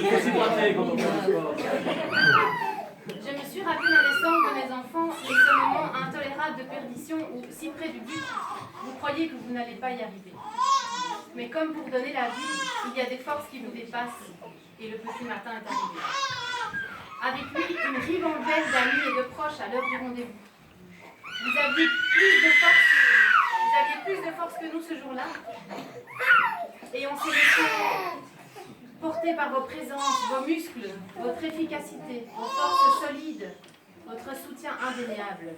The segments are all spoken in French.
Je me suis rappelé la naissance de mes enfants et ce moment intolérable de perdition où, si près du but, vous croyez que vous n'allez pas y arriver. Mais comme pour donner la vie, il y a des forces qui vous dépassent et le petit matin est arrivé. Avec lui, une ribambelle d'amis et de proches à l'heure du rendez-vous. Vous aviez plus de force que nous ce jour-là et on s'est laissé porter par vos présences, vos muscles, votre efficacité, vos forces solides, votre soutien indéniable.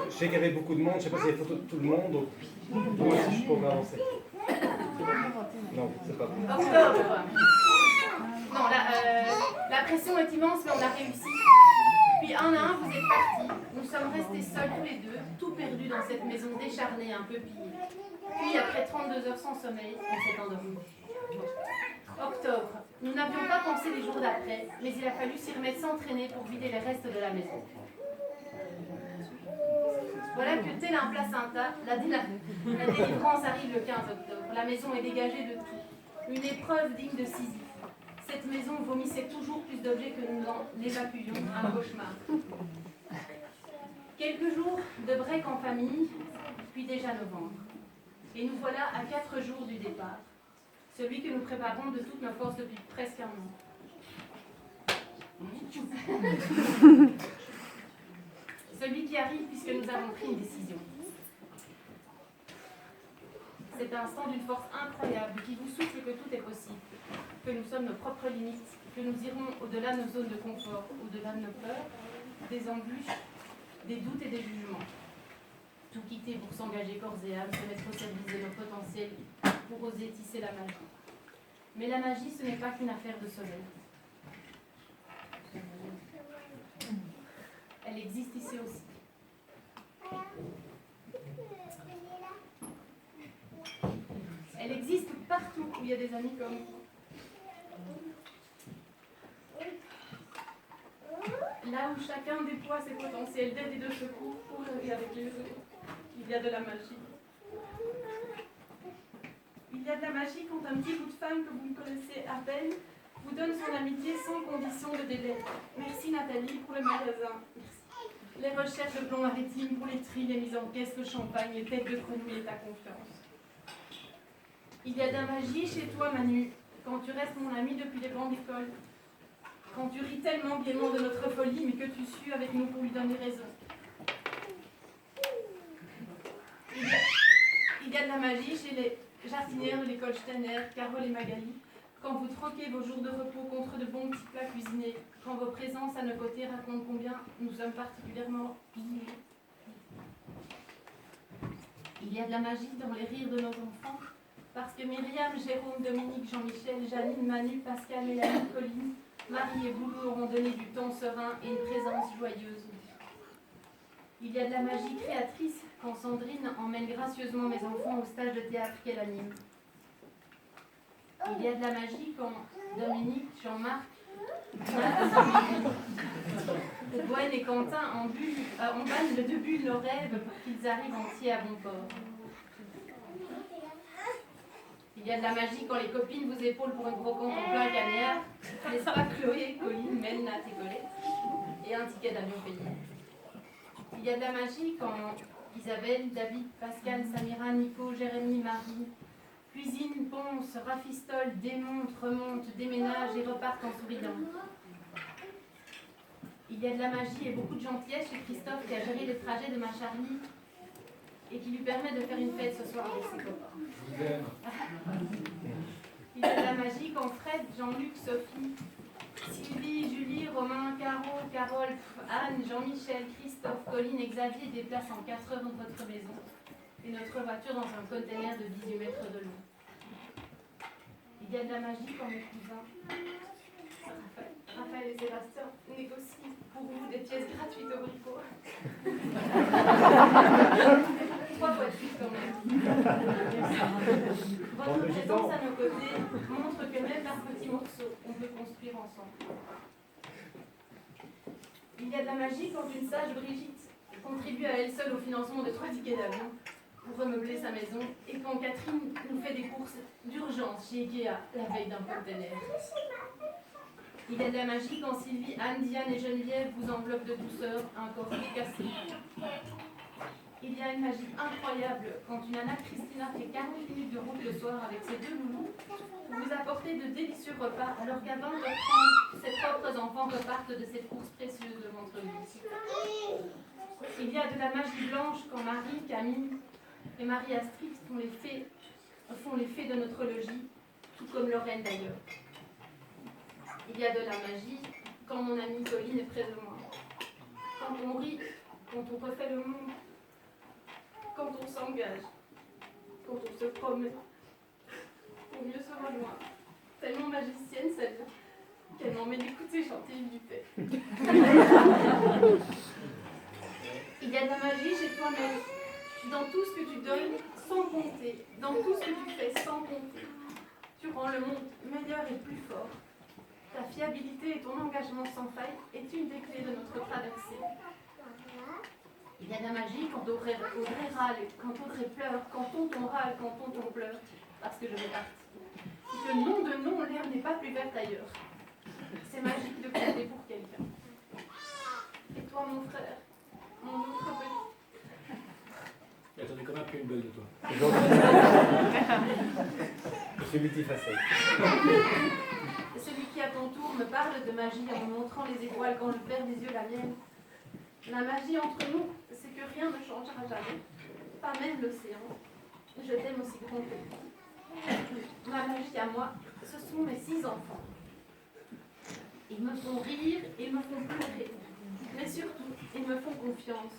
Je sais qu'il y avait beaucoup de monde, je ne sais pas s'il y a des photos de tout le monde, donc moi aussi je pourrais avancer. Non, c'est pas bon. Octobre. Non, la pression est immense, mais on a réussi. Puis un à un, vous êtes partis. Nous sommes restés seuls tous les deux, tout perdus dans cette maison décharnée, un peu pillée. Puis, après 32 heures sans sommeil, on s'est endormis. Octobre. Nous n'avions pas pensé les jours d'après, mais il a fallu s'y remettre s'entraîner pour vider les restes de la maison. Voilà que, tel un placenta, la délivrance arrive le 15 octobre. La maison est dégagée de tout. Une épreuve digne de Sisyphe. Cette maison vomissait toujours plus d'objets que nous en évacuions. Un cauchemar. Quelques jours de break en famille, puis déjà novembre. Et nous voilà à 4 jours du départ. Celui que nous préparons de toutes nos forces depuis presque un an. Celui qui arrive puisque nous avons pris une décision. C'est un instant d'une force incroyable qui vous souffle que tout est possible, que nous sommes nos propres limites, que nous irons au-delà de nos zones de confort, au-delà de nos peurs, des embûches, des doutes et des jugements. Tout quitter pour s'engager corps et âme, se mettre au service de nos potentiels, pour oser tisser la magie. Mais la magie, ce n'est pas qu'une affaire de soleil. Elle existe ici aussi. Elle existe partout où il y a des amis comme vous. Là où chacun déploie ses potentiels d'aide et de secours pour rêver avec les autres, il y a de la magie. Il y a de la magie quand un petit bout de femme que vous ne connaissez à peine vous donne son amitié sans condition de délai. Merci Nathalie pour le magasin. Merci. Les recherches de plomb maritime pour les tris, les mises en caisse, le champagne, les têtes de grenouille et ta confiance. Il y a de la magie chez toi Manu, quand tu restes mon ami depuis les bancs d'école. Quand tu ris tellement gaiement de notre folie, mais que tu sues avec nous pour lui donner raison. Il y a de la magie chez les jardinières de l'école Steiner, Carole et Magali, quand vous troquez vos jours de repos contre de bons petits plats cuisinés, quand vos présences à nos côtés racontent combien nous sommes particulièrement liés. Il y a de la magie dans les rires de nos enfants, parce que Myriam, Jérôme, Dominique, Jean-Michel, Janine, Manu, Pascal, Mélanie, Colline, Marie et Boulou auront donné du ton serein et une présence joyeuse. Il y a de la magie créatrice quand Sandrine emmène gracieusement mes enfants au stage de théâtre qu'elle anime. Il y a de la magie quand Dominique, Jean-Marc, Gwen et Quentin emballent de bulles nos rêves pour qu'ils arrivent entiers à bon port. Il y a de la magie quand les copines vous épaulent pour une brocante en plein cagnard, n'est-ce pas Chloé, Colline, Mel, Nat et Colette, et un ticket d'avion payé. Il y a de la magie quand Isabelle, David, Pascal, Samira, Nico, Jérémy, Marie cuisinent, poncent, rafistolent, démontent, remontent, déménagent et repartent en souriant. Il y a de la magie et beaucoup de gentillesse chez Christophe qui a géré les trajets de ma Charlie et qui lui permet de faire une fête ce soir avec ses copains. Il y a de la magie quand Fred, Jean-Luc, Sophie, Sylvie, Julie, Romain, Caro, Carole, Anne, Jean-Michel, Christophe, Colline et Xavier déplacent en 4 heures dans votre maison et notre voiture dans un conteneur de 18 mètres de long. Il y a de la magie quand mes cousins, Raphaël et Sébastien, négocient pour vous des pièces gratuites au Brico. 3 fois de suite quand même. Votre présence à nos côtés montre que même par petits morceaux, on peut construire ensemble. Il y a de la magie quand une sage Brigitte contribue à elle seule au financement de 3 tickets d'avion pour remeubler sa maison et quand Catherine nous fait des courses d'urgence chez Ikea la veille d'un container. Il y a de la magie quand Sylvie, Anne, Diane et Geneviève vous enveloppent de douceur un corps cassé. Il y a une magie incroyable quand une Anna Christina fait 40 minutes de route le soir avec ses deux loulous pour vous apporter de délicieux repas alors qu'à 20h30, ses propres enfants repartent de cette course précieuse de ventre vide. Il y a de la magie blanche quand Marie, Camille et Marie-Astrid font les fées de notre logis, tout comme Lorraine d'ailleurs. Il y a de la magie quand mon amie Colline est près de moi. Quand on rit, quand on refait le monde, quand on s'engage, quand on se promet, pour mieux se rejoindre. Tellement magicienne celle-là, qu'elle m'en met d'écouter chanter du fait. Il y a de la magie chez toi-même, dans tout ce que tu donnes sans compter, dans tout ce que tu fais sans compter. Tu rends le monde meilleur et plus fort. Ta fiabilité et ton engagement sans faille est une des clés de notre traversée. Il y a de la magie quand Audrey râle, quand Audrey pleure, quand tonton râle, quand tonton pleure, parce que je vais partir. Et que non de non, l'herbe n'est pas plus verte ailleurs. C'est magique de compter pour quelqu'un. Et toi, mon frère, mon autre petit. Et j'en ai quand même pris une belle de toi. Je suis multifacette. Celui qui à ton tour me parle de magie en me montrant les étoiles quand je perds des yeux la mienne. La magie entre nous, c'est que rien ne changera jamais, pas même l'océan. Je t'aime aussi grand que lui. Ma magie à moi, ce sont mes 6 enfants. Ils me font rire, ils me font pleurer, mais surtout, ils me font confiance.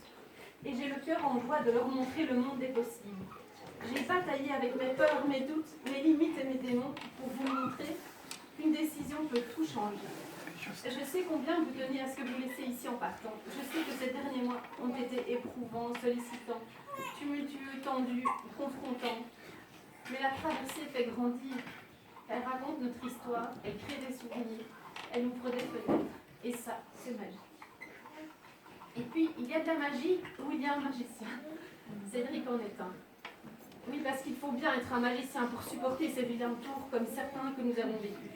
Et j'ai le cœur en joie de leur montrer le monde des possibles. J'ai bataillé avec mes peurs, mes doutes, mes limites et mes démons pour vous montrer qu'une décision peut tout changer. Je sais combien vous tenez à ce que vous laissez ici en partant. Je sais que ces derniers mois ont été éprouvants, sollicitants, tumultueux, tendus, confrontants. Mais la traversée fait grandir. Elle raconte notre histoire, elle crée des souvenirs, elle ouvre des fenêtres. Et ça, c'est magique. Et puis, il y a de la magie où il y a un magicien. Cédric en est un. Oui, parce qu'il faut bien être un magicien pour supporter ces vilains tours comme certains que nous avons vécus.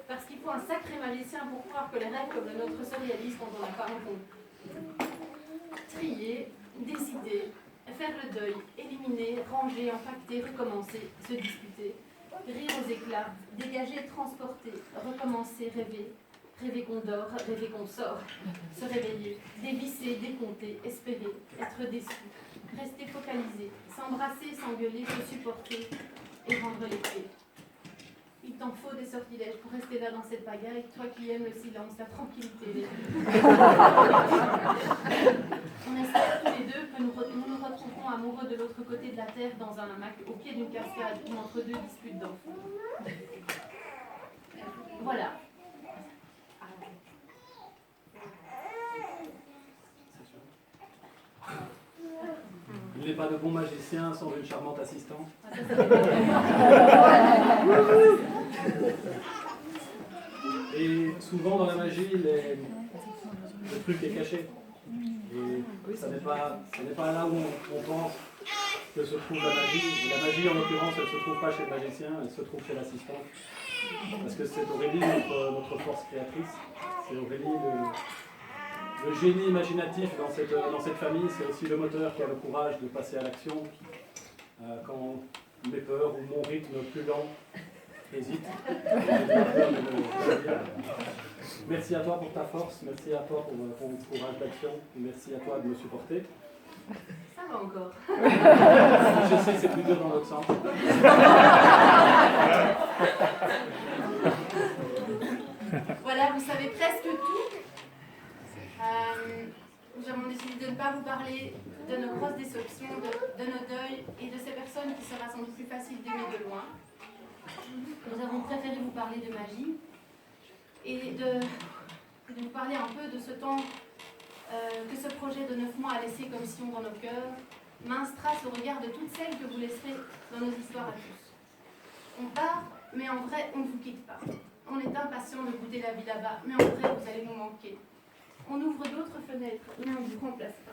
Parce qu'il faut un sacré magicien pour croire que les rêves comme le nôtre se réalisent quand on n'a pas rencontré. Trier, décider, faire le deuil, éliminer, ranger, empaqueter, recommencer, se disputer, rire aux éclats, dégager, transporter, recommencer, rêver, rêver qu'on dort, rêver qu'on sort, se réveiller, dévisser, décompter, espérer, être déçu, rester focalisé, s'embrasser, s'engueuler, se supporter et rendre les pieds. Il t'en faut des sortilèges pour rester là dans cette pagaille, toi qui aimes le silence, la tranquillité. On espère tous les deux que nous nous retrouverons amoureux de l'autre côté de la terre dans un hamac au pied d'une cascade ou entre 2 disputes d'enfants. Voilà. Il n'est pas de bon magicien sans une charmante assistante. Et souvent dans la magie, le truc est caché. Et ça n'est pas là où on pense que se trouve la magie. La magie, en l'occurrence, elle ne se trouve pas chez le magicien, elle se trouve chez l'assistante. Parce que c'est Aurélie notre force créatrice. C'est Aurélie le génie imaginatif dans cette famille. C'est aussi le moteur qui a le courage de passer à l'action quand mes peurs ou mon rythme plus lent hésite. Merci à toi pour ta force, merci à toi pour ton courage d'action, merci à toi de me supporter. Ça va encore. Je sais que c'est plus dur dans l'autre sens. Voilà, vous savez presque tout. Nous avons décidé de ne pas vous parler de nos grosses déceptions, de nos deuils et de ces personnes qui sera sans doute plus facile d'aimer de loin. Nous avons préféré vous parler de magie et de vous parler un peu de ce temps que ce projet de 9 mois a laissé comme sillon dans nos cœurs, mince trace au regard de toutes celles que vous laisserez dans nos histoires à tous. On part, mais en vrai, on ne vous quitte pas. On est impatient de goûter la vie là-bas, mais en vrai, vous allez nous manquer. On ouvre d'autres fenêtres, mais on ne vous remplace pas.